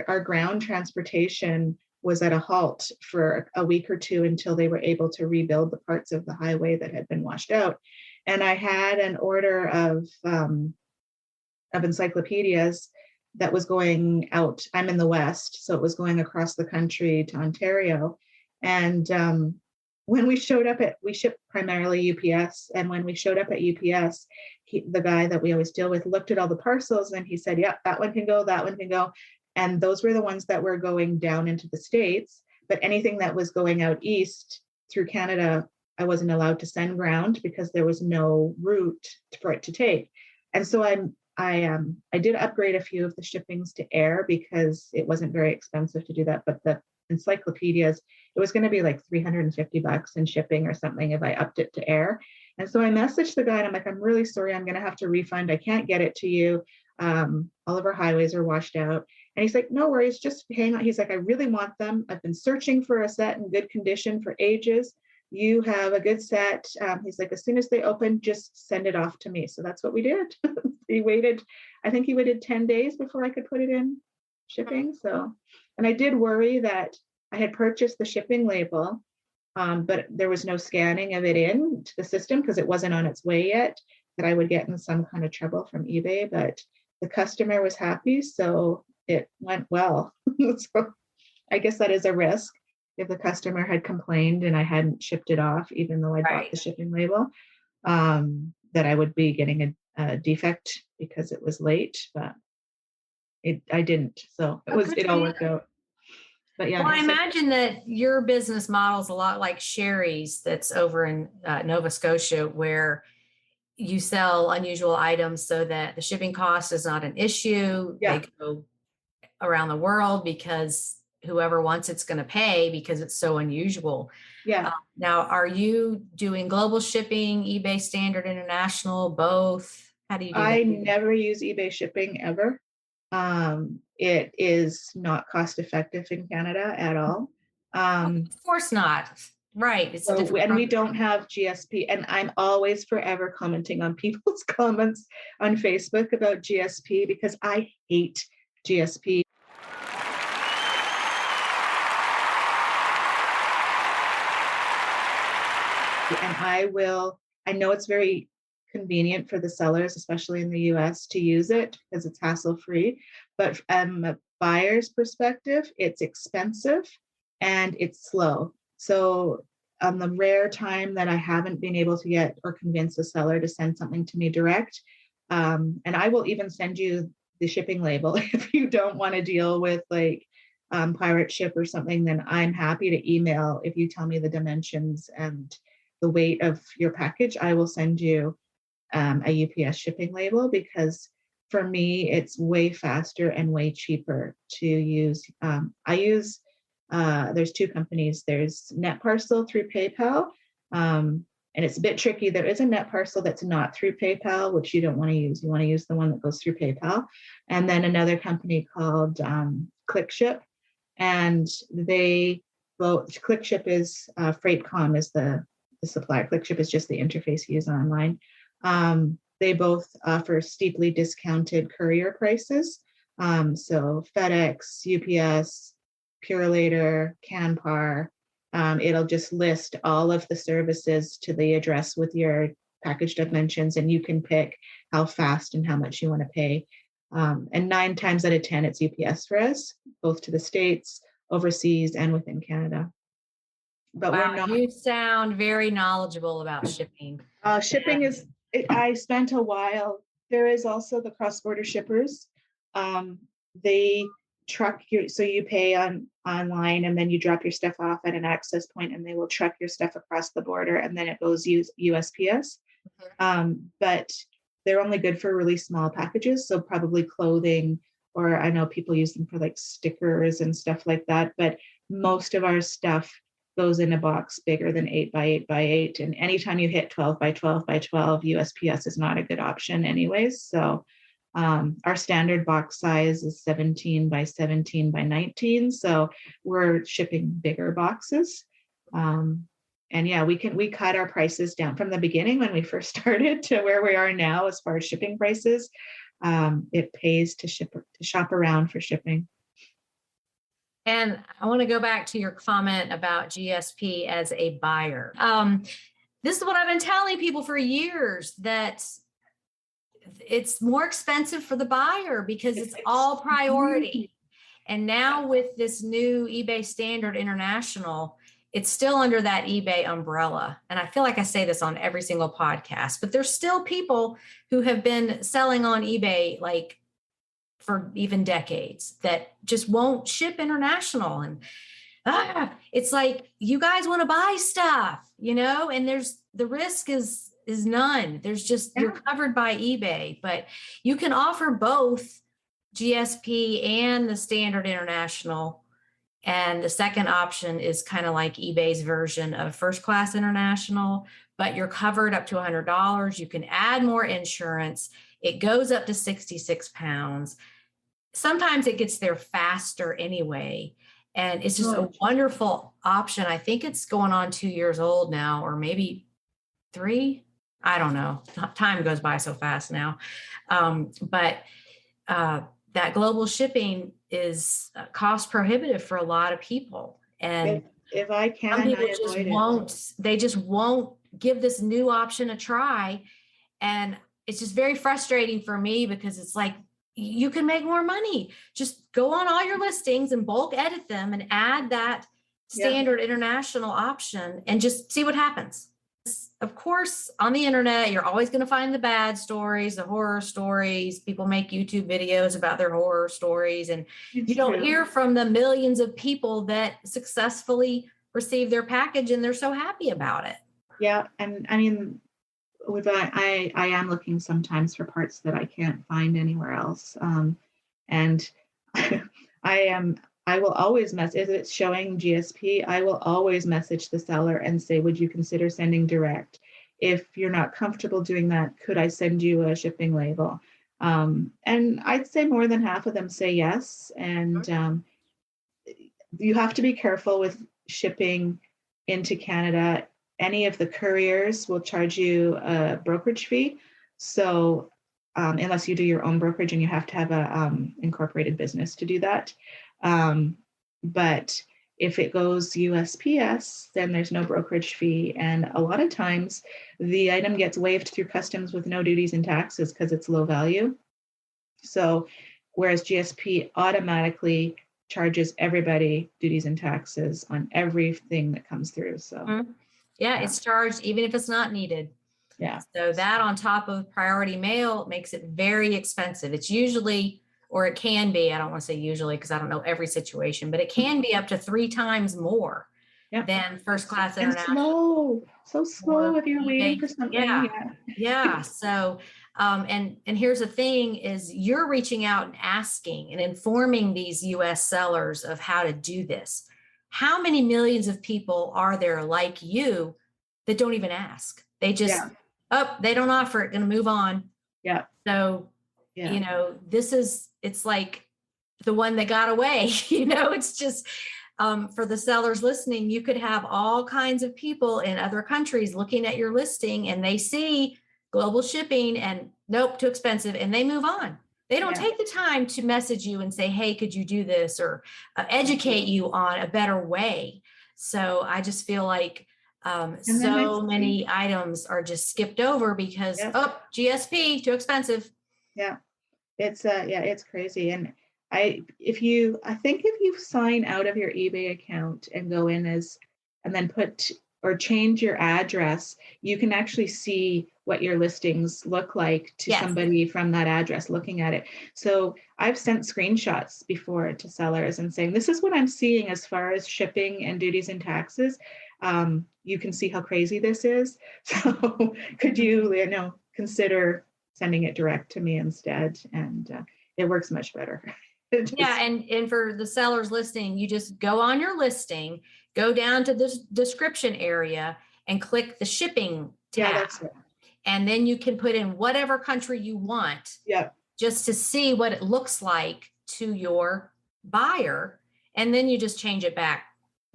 our ground transportation was at a halt for a week or two until they were able to rebuild the parts of the highway that had been washed out. And I had an order of encyclopedias that was going out. I'm in the West, so it was going across the country to Ontario. And when we showed up we ship primarily UPS. And when we showed up at UPS, the guy that we always deal with looked at all the parcels and he said, yeah, that one can go, that one can go. And those were the ones that were going down into the States. But anything that was going out east through Canada, I wasn't allowed to send ground because there was no route for it to take. And so I did upgrade a few of the shippings to air because it wasn't very expensive to do that. But the encyclopedias, it was going to be like $350 in shipping or something if I upped it to air. And so I messaged the guy and I'm like, I'm really sorry, I'm going to have to refund. I can't get it to you. All of our highways are washed out. And he's like, no worries, just hang on. He's like, I really want them. I've been searching for a set in good condition for ages. You have a good set. He's like, as soon as they open, just send it off to me. So that's what we did. I think he waited 10 days before I could put it in shipping. So, and I did worry that I had purchased the shipping label, but there was no scanning of it into the system because it wasn't on its way yet, that I would get in some kind of trouble from eBay, but the customer was happy. So it went well. So I guess that is a risk. If the customer had complained and I hadn't shipped it off, even though I bought the shipping label, that I would be getting a defect because it was late, but I didn't. So it all worked out. But yeah. Well, I imagine that your business model is a lot like Sherry's that's over in Nova Scotia, where you sell unusual items so that the shipping cost is not an issue. Yeah. They go around the world because whoever wants it's going to pay because it's so unusual. Yeah. Now, are you doing global shipping, eBay standard, international, both? How do you do that? I never use eBay shipping ever. It is not cost effective in Canada at all. Of course not. Right. It's and we don't have GSP. And I'm always forever commenting on people's comments on Facebook about GSP because I hate GSP. And I know it's very convenient for the sellers, especially in the US, to use it because it's hassle-free. But from a buyer's perspective, it's expensive and it's slow. So on the rare time that I haven't been able to get or convince a seller to send something to me direct, and I will even send you the shipping label if you don't want to deal with like pirate ship or something, then I'm happy to email. If you tell me the dimensions and the weight of your package, I will send you a UPS shipping label because for me, it's way faster and way cheaper to use. There's two companies. There's NetParcel through PayPal, and it's a bit tricky. There is a NetParcel that's not through PayPal, which you don't want to use. You want to use the one that goes through PayPal. And then another company called ClickShip, and they both. ClickShip is FreightCom is the supplier. ClickShip is just the interface you use online. They both offer steeply discounted courier prices. So FedEx, UPS, Purolator, Canpar, it'll just list all of the services to the address with your package dimensions, and you can pick how fast and how much you want to pay. And 9 times out of 10, it's UPS for us, both to the States, overseas, and within Canada. But wow, we're not. You sound very knowledgeable about shipping. Shipping is. I spent a while. There is also the cross-border shippers. They truck you, so you pay online, and then you drop your stuff off at an access point, and they will truck your stuff across the border, and then it goes USPS. But they're only good for really small packages. So probably clothing, or I know people use them for like stickers and stuff like that. But most of our stuff goes in a box bigger than 8 by 8 by 8. And anytime you hit 12 by 12 by 12, USPS is not a good option anyways. So our standard box size is 17 by 17 by 19. So we're shipping bigger boxes. And yeah, we cut our prices down from the beginning when we first started to where we are now as far as shipping prices. It pays to shop around for shipping. And I want to go back to your comment about GSP as a buyer. This is what I've been telling people for years, that it's more expensive for the buyer because it's all priority. And now with this new eBay Standard International, it's still under that eBay umbrella. And I feel like I say this on every single podcast, but there's still people who have been selling on eBay like for even decades that just won't ship international. And it's like, you guys want to buy stuff, and the risk is none. There's just, you're covered by eBay, but you can offer both GSP and the standard international. And the second option is kind of like eBay's version of first class international, but you're covered up to $100. You can add more insurance. It goes up to 66 pounds. Sometimes it gets there faster anyway. And it's just a wonderful option. I think it's going on 2 years old now, or maybe 3. I don't know. Time goes by so fast now. But that global shipping is cost prohibitive for a lot of people. And if I can, some people they just won't give this new option a try. And it's just very frustrating for me because it's like, you can make more money. Just go on all your listings and bulk edit them and add that standard international option and just see what happens. Of course, on the internet, you're always going to find the bad stories, the horror stories. People make YouTube videos about their horror stories, and you don't hear from the millions of people that successfully receive their package and they're so happy about it. Yeah. And I mean, I am looking sometimes for parts that I can't find anywhere else. And I will always if it's showing GSP, I will always message the seller and say, would you consider sending direct? If you're not comfortable doing that, could I send you a shipping label? And I'd say more than half of them say yes. And you have to be careful with shipping into Canada. Any of the couriers will charge you a brokerage fee. So unless you do your own brokerage, and you have to have a incorporated business to do that. But if it goes USPS, then there's no brokerage fee. And a lot of times the item gets waived through customs with no duties and taxes because it's low value. So whereas GSP automatically charges everybody duties and taxes on everything that comes through. So it's charged even if it's not needed. Yeah. So that on top of priority mail makes it very expensive. It's usually, or it can be, I don't want to say usually because I don't know every situation, but it can be up to 3 times more than first class international. So slow if you're waiting for something. Yeah. So, and here's the thing is you're reaching out and asking and informing these US sellers of how to do this. How many millions of people are there like you that don't even ask? They just, they don't offer it, going to move on. Yeah. So, it's like the one that got away, it's just, for the sellers listening, you could have all kinds of people in other countries looking at your listing and they see global shipping and nope, too expensive. And they move on. They don't take the time to message you and say, hey, could you do this? Or educate you on a better way. So I just feel like so many items are just skipped over because, GSP, too expensive. Yeah. It's crazy. And I think if you sign out of your eBay account and go in and then put or change your address, you can actually see what your listings look like to somebody from that address looking at it. So I've sent screenshots before to sellers and saying, this is what I'm seeing as far as shipping and duties and taxes. You can see how crazy this is. So could you, consider sending it direct to me instead. And it works much better. Yeah. And for the seller's listing, you just go on your listing, go down to the description area and click the shipping tab. Yeah, that's it. And then you can put in whatever country you want. Yeah. Just to see what it looks like to your buyer. And then you just change it back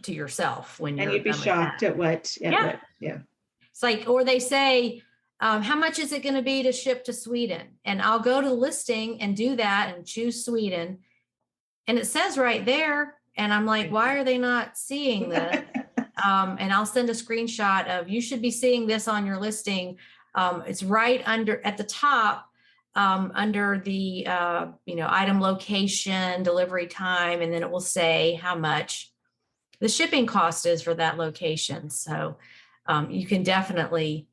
to yourself when you're. And you'd be shocked at what. Yeah. It's like, or they say, how much is it going to be to ship to Sweden? And I'll go to the listing and do that and choose Sweden. And it says right there. And I'm like, why are they not seeing this? And I'll send a screenshot of, you should be seeing this on your listing. It's right under at the top, under the, item location, delivery time, and then it will say how much the shipping cost is for that location. So you can definitely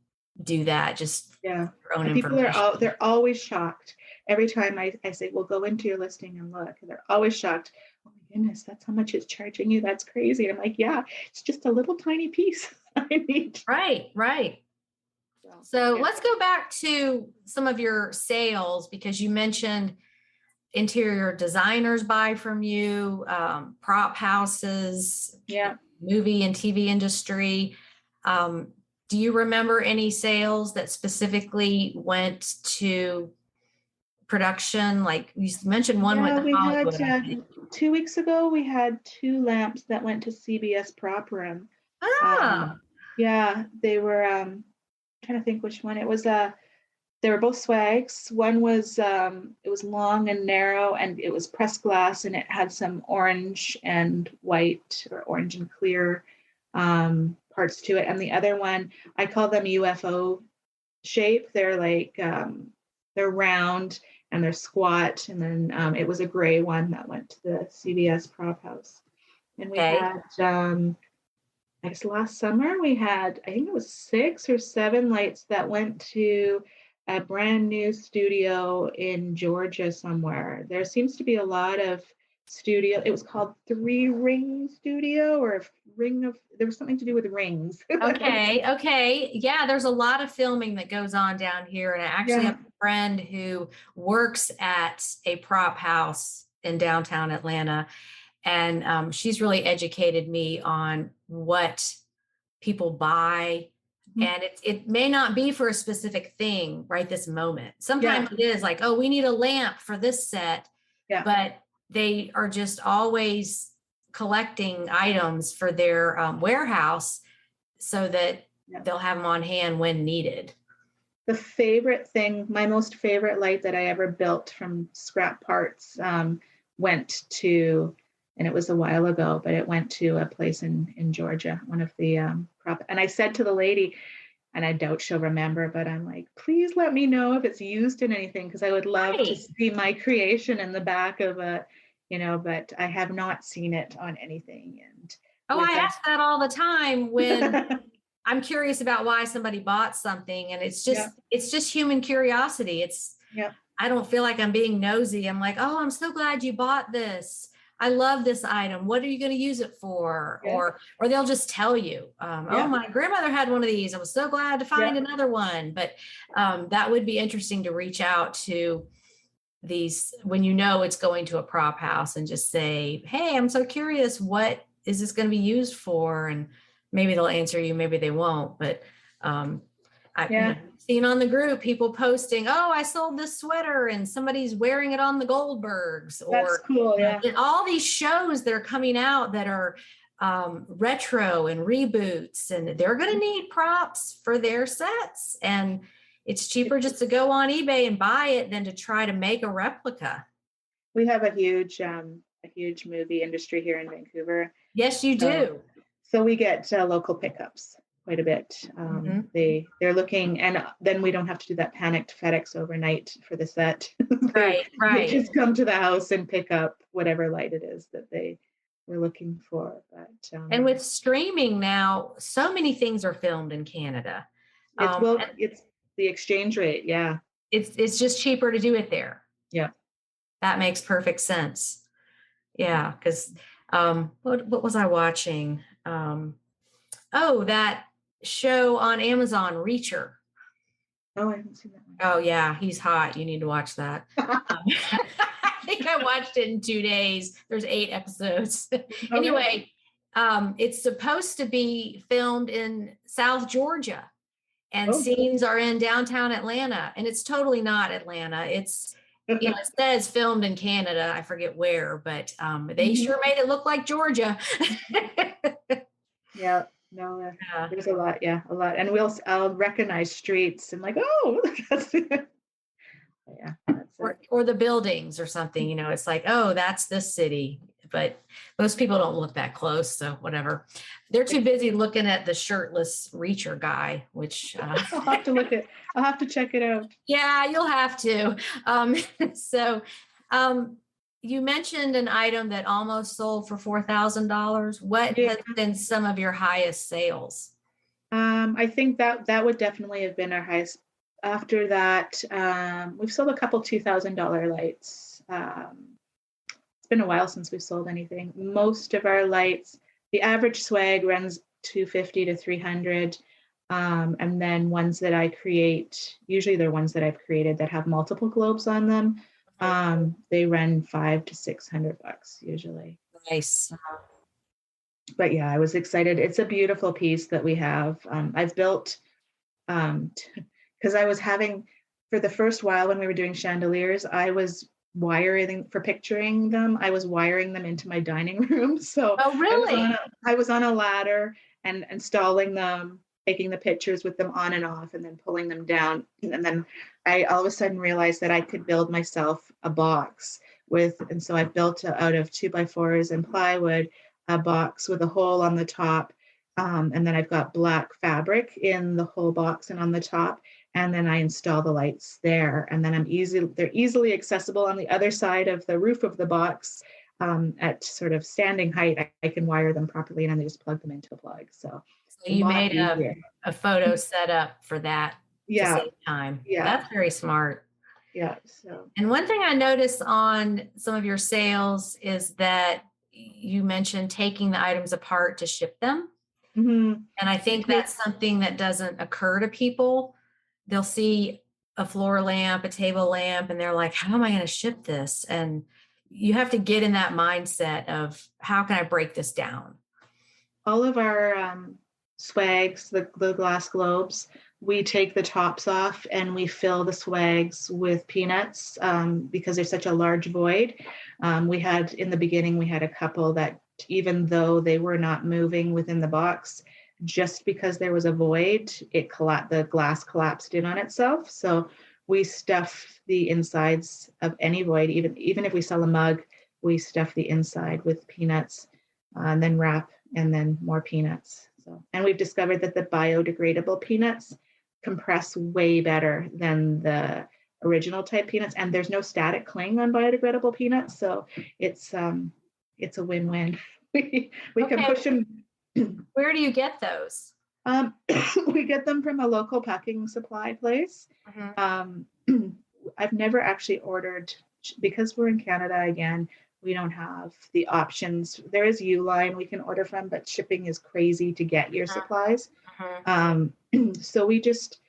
do that. Just your own people information. they're always shocked every time I say, well, go into your listing and look. And they're always shocked. Oh my goodness, that's how much it's charging you. That's crazy. And I'm like, yeah, it's just a little tiny piece I need. Right. So let's go back to some of your sales, because you mentioned interior designers buy from you, prop houses, movie and TV industry. Do you remember any sales that specifically went to production? Like you mentioned one with we Hollywood. had 2 weeks ago, we had 2 lamps that went to CBS Prop Room. They were trying to think which one it was. They were both swags. One was it was long and narrow, and it was pressed glass, and it had some orange and white or orange and clear parts to it. And the other one, I call them UFO shape. They're like they're round and they're squat. And then it was a gray one that went to the CBS Prop House. And we had I guess last summer we had, I think it was 6 or 7 lights that went to a brand new studio in Georgia somewhere. There seems to be a lot of studio. It was called 3 Ring Studio, or there was something to do with rings. Okay. Yeah, there's a lot of filming that goes on down here. And I actually have a friend who works at a prop house in downtown Atlanta. And she's really educated me on what people buy. And it may not be for a specific thing right this moment. Sometimes it is like, oh, we need a lamp for this set. But they are just always collecting items for their warehouse so that they'll have them on hand when needed. The favorite thing, my most favorite light that I ever built from scrap parts went to, and it was a while ago, but it went to a place in Georgia, one of the and I said to the lady, and I doubt she'll remember, but I'm like, please let me know if it's used in anything, because I would love to see my creation in the back of a, but I have not seen it on anything. And I ask that all the time when I'm curious about why somebody bought something, and it's just human curiosity. I don't feel like I'm being nosy. I'm like, oh, I'm so glad you bought this. I love this item. What are you going to use it for? Or they'll just tell you, oh, my grandmother had one of these. I was so glad to find another one. But that would be interesting to reach out to these when it's going to a prop house and just say, hey, I'm so curious. What is this going to be used for? And maybe they'll answer you, maybe they won't. But I've seen on the group people posting, oh, I sold this sweater and somebody's wearing it on the Goldbergs. That's cool. And all these shows that are coming out that are retro and reboots, and they're going to need props for their sets. And it's cheaper just to go on eBay and buy it than to try to make a replica. We have a huge movie industry here in Vancouver. Yes, you do. So we get local pickups quite a bit. They're looking, and then we don't have to do that panicked FedEx overnight for the set. Right. They just come to the house and pick up whatever light it is that they were looking for. But and with streaming now, so many things are filmed in Canada. It's the exchange rate. Yeah. It's just cheaper to do it there. Yeah. That makes perfect sense. Yeah. Because what was I watching? That show on Amazon, Reacher. Oh, I haven't seen that Oh yeah, he's hot. You need to watch that. one. I think I watched it in 2 days. There's 8 episodes. Okay. Anyway, it's supposed to be filmed in South Georgia, and Oh. scenes are in downtown Atlanta, and it's totally not Atlanta. It's, you know, it says filmed in Canada. I forget where, but they Mhm. sure made it look like Georgia. Yeah. No, Yeah. there's a lot. Yeah, a lot. And I'll recognize streets and like, oh, that's yeah, that's it. Or the buildings or something, you know, it's like, oh, that's this city. But most people don't look that close. So whatever. They're too busy looking at the shirtless Reacher guy, which I'll have to check it out. yeah, you'll have to. Um, so um, you mentioned an item that almost sold for $4,000. What Yeah. has been some of your highest sales? I think that would definitely have been our highest. After that, we've sold a couple $2,000 lights. It's been a while since we've sold anything. Most of our lights, the average swag runs 250 to 300. And then ones that I create, usually they're ones that I've created that have multiple globes on them. They run $500 to $600 usually. Nice. But yeah, I was excited. It's a beautiful piece that we have. I've built because I was having for the first while when we were doing chandeliers, I was wiring for picturing them. I was wiring them into my dining room. So Oh, really? I was on a ladder and installing them, taking the pictures with them on and off, and then pulling them down. And then I all of a sudden realized that I could build myself a box and so I built out of 2x4s and plywood a box with a hole on the top. And then I've got black fabric in the whole box and on the top. And then I install the lights there. And then they're easily accessible on the other side of the roof of the box at sort of standing height. I can wire them properly and then I just plug them into a plug. So So a you lot made easier. a photo setup for that to Yeah. save time. Yeah. That's very smart. Yeah. So And one thing I noticed on some of your sales is that you mentioned taking the items apart to ship them. mhm. And I think that's something that doesn't occur to people. They'll see a floor lamp, a table lamp, and they're like, how am I going to ship this? And you have to get in that mindset of how can I break this down? all of our swags, the glass globes, we take the tops off and we fill the swags with peanuts because there's such a large void. We had in the beginning, we had a couple that even though they were not moving within the box, just because there was a void, the glass collapsed in on itself. So we stuff the insides of any void, even if we sell a mug, we stuff the inside with peanuts and then wrap and then more peanuts. So, and we've discovered that the biodegradable peanuts compress way better than the original type peanuts, and there's no static cling on biodegradable peanuts, so it's a win-win. We can push them. Where do you get those? We get them from a local packing supply place. I've never actually ordered because we're in Canada again. We don't have the options. There is Uline we can order from, but shipping is crazy to get your supplies. So we just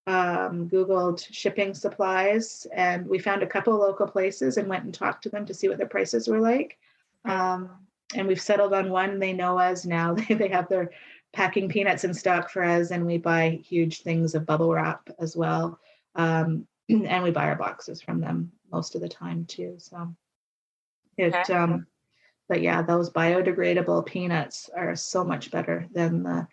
Googled shipping supplies and we found a couple local places and went and talked to them to see what their prices were like. And we've settled on one. They know us now. They have their packing peanuts in stock for us, and we buy huge things of bubble wrap as well. And we buy our boxes from them most of the time too. So but yeah, those biodegradable peanuts are so much better than the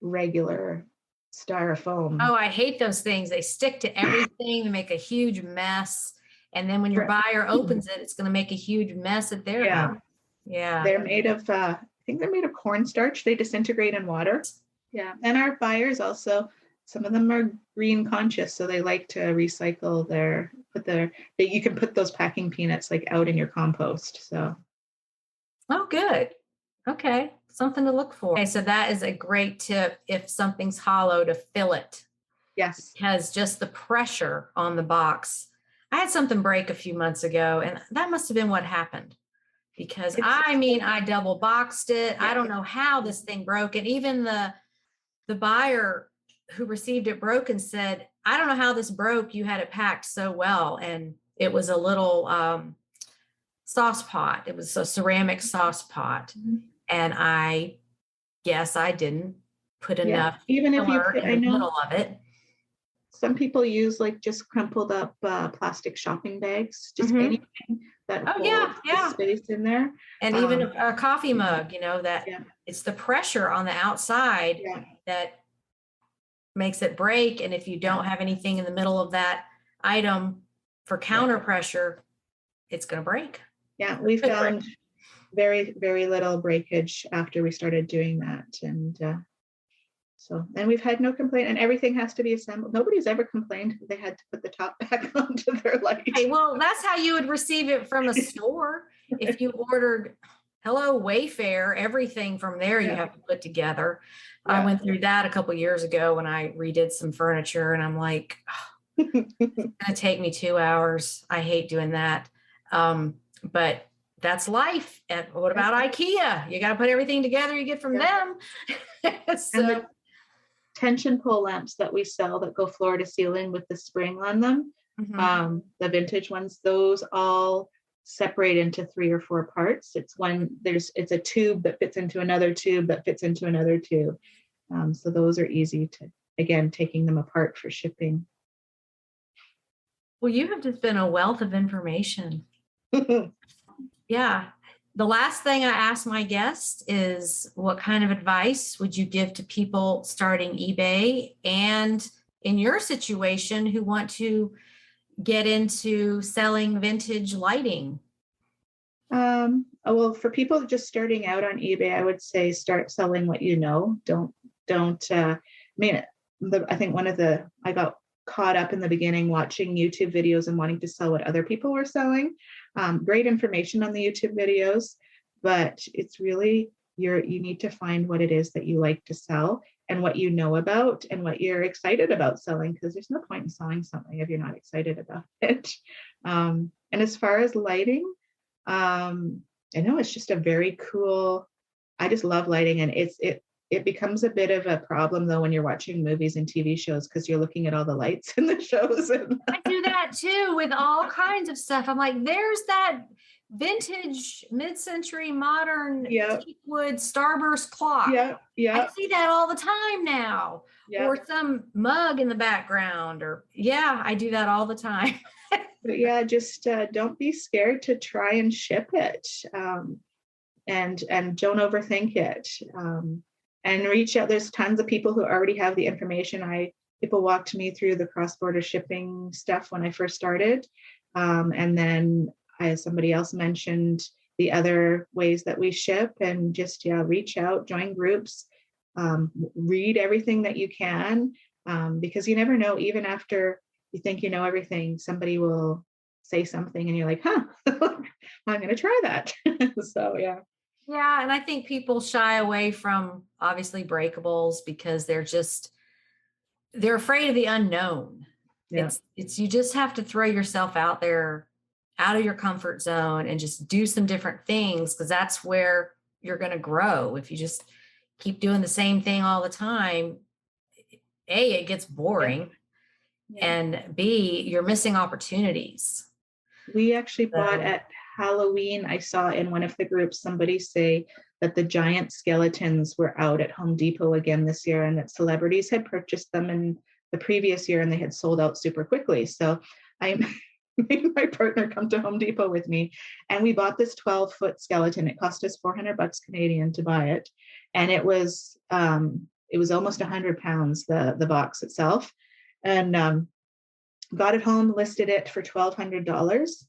regular styrofoam. Oh, I hate those things. They stick to everything and make a huge mess. And then when your buyer opens it, it's going to make a huge mess at their house. Yeah. They're made of, I think they're made of cornstarch. They disintegrate in water. Yeah. And our buyers also, some of them are green conscious. So they like to recycle you can put those packing peanuts like out in your compost. So. Oh, good. Okay. Something to look for. Okay. So that is a great tip. If something's hollow, to fill it. Yes. Because just the pressure on the box. I had something break a few months ago, and that must have been what happened. Because I double boxed it. Yeah. I don't know how this thing broke. And even the buyer who received it broke and said, I don't know how this broke. You had it packed so well. And it was a little sauce pot. It was a ceramic sauce pot. Mhm. And I guess I didn't put enough Even if you filler put, in I the know middle of it. some people use like just crumpled up plastic shopping bags, just Mhm. anything that Oh, yeah, holds the yeah. space in there. And even a coffee mug, that Yeah, it's the pressure on the outside yeah, that makes it break. And if you don't have anything in the middle of that item for yeah. counter pressure, it's going to break. Yeah, we found very, very little breakage after we started doing that. And we've had no complaint, and everything has to be assembled. Nobody's ever complained that they had to put the top back onto their light. Hey, well, that's how you would receive it from a store. If you ordered Hello Wayfair, everything from there you have to put together. I went through that a couple of years ago when I redid some furniture, and I'm like, it's going to take me 2 hours. I hate doing that. But that's life. And what about IKEA? You got to put everything together you get from them. So, and the tension pole lamps that we sell that go floor to ceiling with the spring on them, the vintage ones, those all separate into 3 or 4 parts. It's a tube that fits into another tube that fits into another tube. So those are easy to, again, taking them apart for shipping. well, you have just been a wealth of information. Yeah. The last thing I ask my guests is, what kind of advice would you give to people starting eBay and in your situation who want to get into selling vintage lighting? Well, for people just starting out on eBay, I would say start selling what you know. I think I got caught up in the beginning watching YouTube videos and wanting to sell what other people were selling. Great information on the YouTube videos, but it's really, you need to find what it is that you like to sell and what you know about and what you're excited about selling, because there's no point in selling something if you're not excited about it. And as far as lighting, I know it's just a very cool, I just love lighting, and it becomes a bit of a problem though when you're watching movies and TV shows, because you're looking at all the lights in the shows. I do that too with all kinds of stuff. I'm like, there's that vintage mid-century modern teak wood starburst clock. Yeah. I see that all the time now. Or some mug in the background, or I do that all the time. But just don't be scared to try and ship it, and don't overthink it, and reach out. There's tons of people who already have the information. People walked me through the cross-border shipping stuff when I first started, and then somebody else mentioned the other ways that we ship, and just reach out, join groups, read everything that you can, because you never know, even after you think you know everything, somebody will say something and you're like, I'm going to try that. So, yeah. Yeah. And I think people shy away from obviously breakables because they're afraid of the unknown. Yeah. You just have to throw yourself out there, out of your comfort zone, and just do some different things, because that's where you're going to grow. If you just keep doing the same thing all the time, A, it gets boring. Yeah. And B, you're missing opportunities. We actually bought at Halloween. I saw in one of the groups somebody say that the giant skeletons were out at Home Depot again this year, and that celebrities had purchased them in the previous year and they had sold out super quickly. So I made my partner come to Home Depot with me, and we bought this 12-foot skeleton. It cost us $400 Canadian to buy it, and it was almost 100 pounds, the box itself. And got it home, listed it for $1,200,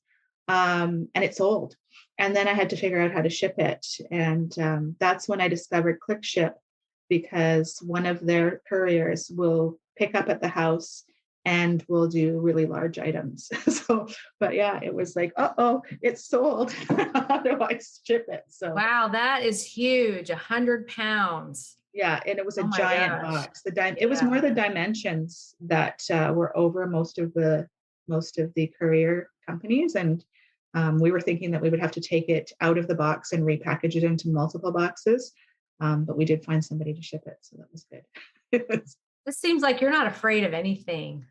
and it sold. And then I had to figure out how to ship it. And that's when I discovered ClickShip, because one of their couriers will pick up at the house and will do really large items. But it was like, it's sold. How do I ship it? So wow, that is huge. 100 pounds. Yeah, and it was a giant box. It was more the dimensions that were over most of the courier companies, and we were thinking that we would have to take it out of the box and repackage it into multiple boxes, but we did find somebody to ship it, so that was good. This seems like you're not afraid of anything.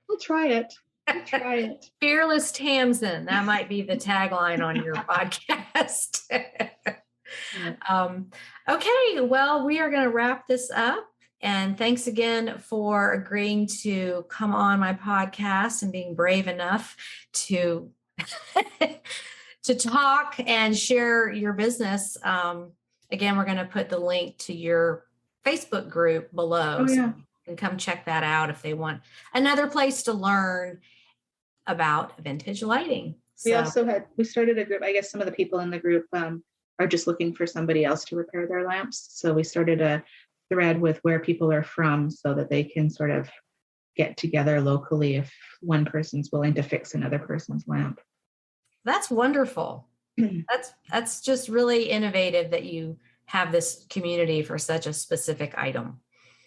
We'll try it. We'll try it. Fearless Tamsin. That might be the tagline on your podcast. Okay, well, we are going to wrap this up. And thanks again for agreeing to come on my podcast and being brave enough to to talk and share your business. Again, we're going to put the link to your Facebook group below. Oh, yeah. So you can come check that out if they want another place to learn about vintage lighting. We started a group. I guess some of the people in the group are just looking for somebody else to repair their lamps. So we started a thread with where people are from so that they can sort of get together locally if one person's willing to fix another person's lamp. That's wonderful. That's just really innovative that you have this community for such a specific item.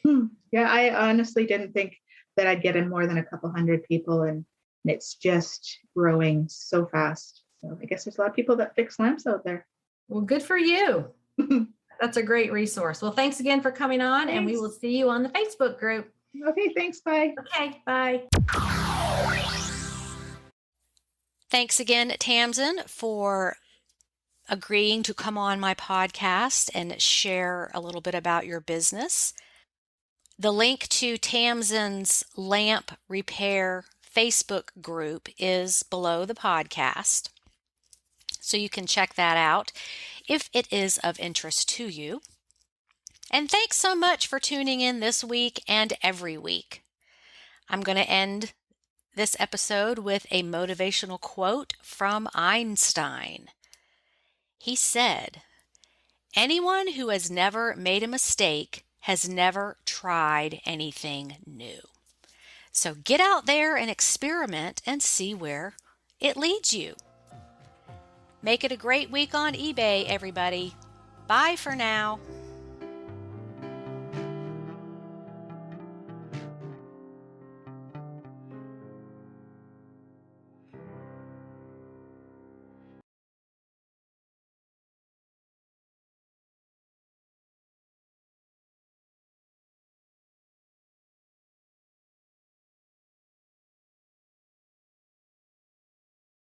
Yeah, I honestly didn't think that I'd get in more than a couple hundred people, and it's just growing so fast. So I guess there's a lot of people that fix lamps out there. Well, good for you. That's a great resource. Well, thanks again for coming on, and we will see you on the Facebook group. Okay, thanks. Bye. Okay, bye. Thanks again, Tamsin, for agreeing to come on my podcast and share a little bit about your business. The link to Tamsin's lamp repair Facebook group is below the podcast, so you can check that out if it is of interest to you. And thanks so much for tuning in this week and every week. I'm going to end this episode with a motivational quote from Einstein. He said, "Anyone who has never made a mistake has never tried anything new." So get out there and experiment and see where it leads you. Make it a great week on eBay, everybody. Bye for now.